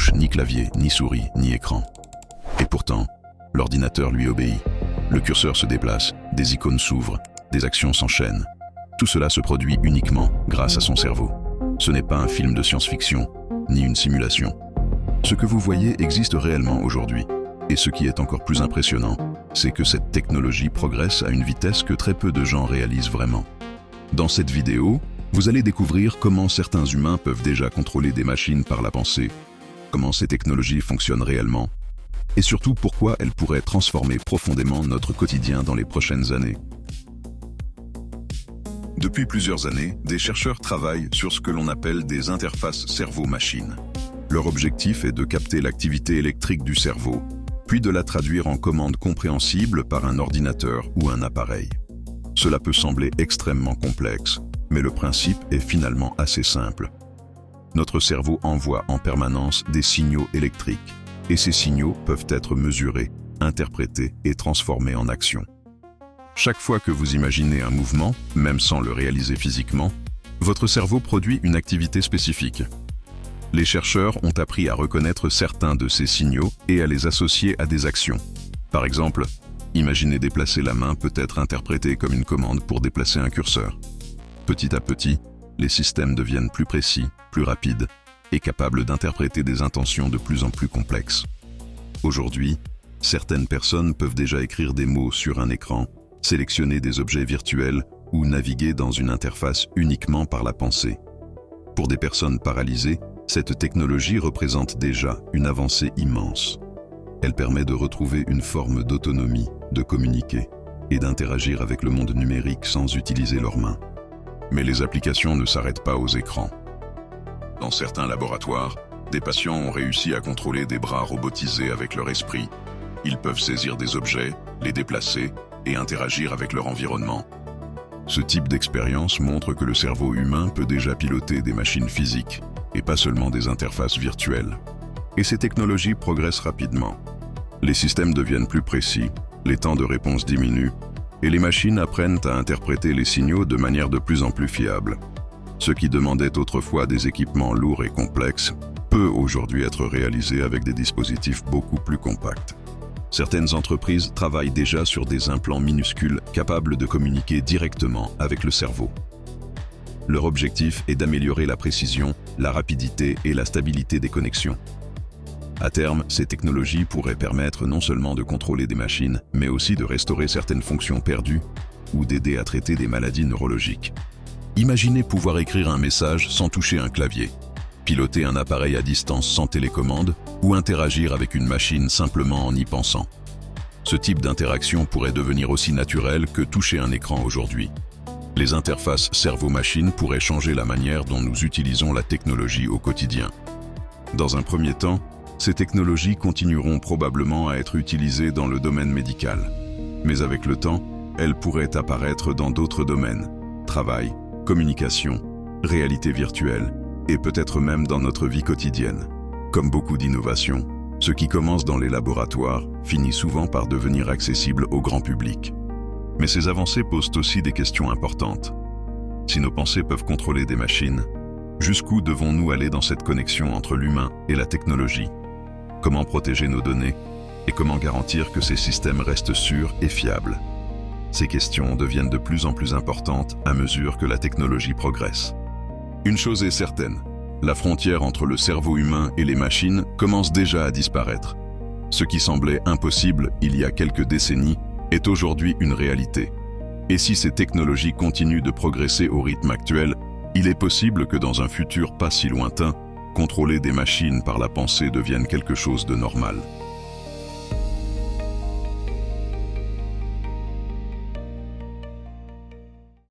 touche ni clavier, ni souris, ni écran. Et pourtant, l'ordinateur lui obéit. Le curseur se déplace, des icônes s'ouvrent, des actions s'enchaînent. Tout cela se produit uniquement grâce à son cerveau. Ce n'est pas un film de science-fiction, ni une simulation. Ce que vous voyez existe réellement aujourd'hui. Et ce qui est encore plus impressionnant, c'est que cette technologie progresse à une vitesse que très peu de gens réalisent vraiment. Dans cette vidéo, vous allez découvrir comment certains humains peuvent déjà contrôler des machines par la pensée, comment ces technologies fonctionnent réellement, et surtout pourquoi elles pourraient transformer profondément notre quotidien dans les prochaines années. Depuis plusieurs années, des chercheurs travaillent sur ce que l'on appelle des interfaces cerveau-machine. Leur objectif est de capter l'activité électrique du cerveau, puis de la traduire en commande compréhensible par un ordinateur ou un appareil. Cela peut sembler extrêmement complexe, mais le principe est finalement assez simple. Notre cerveau envoie en permanence des signaux électriques, et ces signaux peuvent être mesurés, interprétés et transformés en action. Chaque fois que vous imaginez un mouvement, même sans le réaliser physiquement, votre cerveau produit une activité spécifique. Les chercheurs ont appris à reconnaître certains de ces signaux et à les associer à des actions. Par exemple, imaginer déplacer la main peut être interprété comme une commande pour déplacer un curseur. Petit à petit, les systèmes deviennent plus précis, plus rapides et capables d'interpréter des intentions de plus en plus complexes. Aujourd'hui, certaines personnes peuvent déjà écrire des mots sur un écran, sélectionner des objets virtuels ou naviguer dans une interface uniquement par la pensée. Pour des personnes paralysées, cette technologie représente déjà une avancée immense. Elle permet de retrouver une forme d'autonomie, de communiquer et d'interagir avec le monde numérique sans utiliser leurs mains. Mais les applications ne s'arrêtent pas aux écrans. Dans certains laboratoires, des patients ont réussi à contrôler des bras robotisés avec leur esprit. Ils peuvent saisir des objets, les déplacer et interagir avec leur environnement. Ce type d'expérience montre que le cerveau humain peut déjà piloter des machines physiques et pas seulement des interfaces virtuelles. Et ces technologies progressent rapidement. Les systèmes deviennent plus précis, les temps de réponse diminuent, et les machines apprennent à interpréter les signaux de manière de plus en plus fiable. Ce qui demandait autrefois des équipements lourds et complexes peut aujourd'hui être réalisé avec des dispositifs beaucoup plus compacts. Certaines entreprises travaillent déjà sur des implants minuscules capables de communiquer directement avec le cerveau. Leur objectif est d'améliorer la précision, la rapidité et la stabilité des connexions. À terme, ces technologies pourraient permettre non seulement de contrôler des machines, mais aussi de restaurer certaines fonctions perdues ou d'aider à traiter des maladies neurologiques. Imaginez pouvoir écrire un message sans toucher un clavier, piloter un appareil à distance sans télécommande ou interagir avec une machine simplement en y pensant. Ce type d'interaction pourrait devenir aussi naturel que toucher un écran aujourd'hui. Les interfaces cerveau-machine pourraient changer la manière dont nous utilisons la technologie au quotidien. Dans un premier temps, ces technologies continueront probablement à être utilisées dans le domaine médical. Mais avec le temps, elles pourraient apparaître dans d'autres domaines: travail, communication, réalité virtuelle et peut-être même dans notre vie quotidienne. Comme beaucoup d'innovations, ce qui commence dans les laboratoires finit souvent par devenir accessible au grand public. Mais ces avancées posent aussi des questions importantes. Si nos pensées peuvent contrôler des machines, jusqu'où devons-nous aller dans cette connexion entre l'humain et la technologie? Comment protéger nos données? Et comment garantir que ces systèmes restent sûrs et fiables? Ces questions deviennent de plus en plus importantes à mesure que la technologie progresse. Une chose est certaine, la frontière entre le cerveau humain et les machines commence déjà à disparaître. Ce qui semblait impossible il y a quelques décennies est aujourd'hui une réalité. Et si ces technologies continuent de progresser au rythme actuel, il est possible que dans un futur pas si lointain, contrôler des machines par la pensée devienne quelque chose de normal.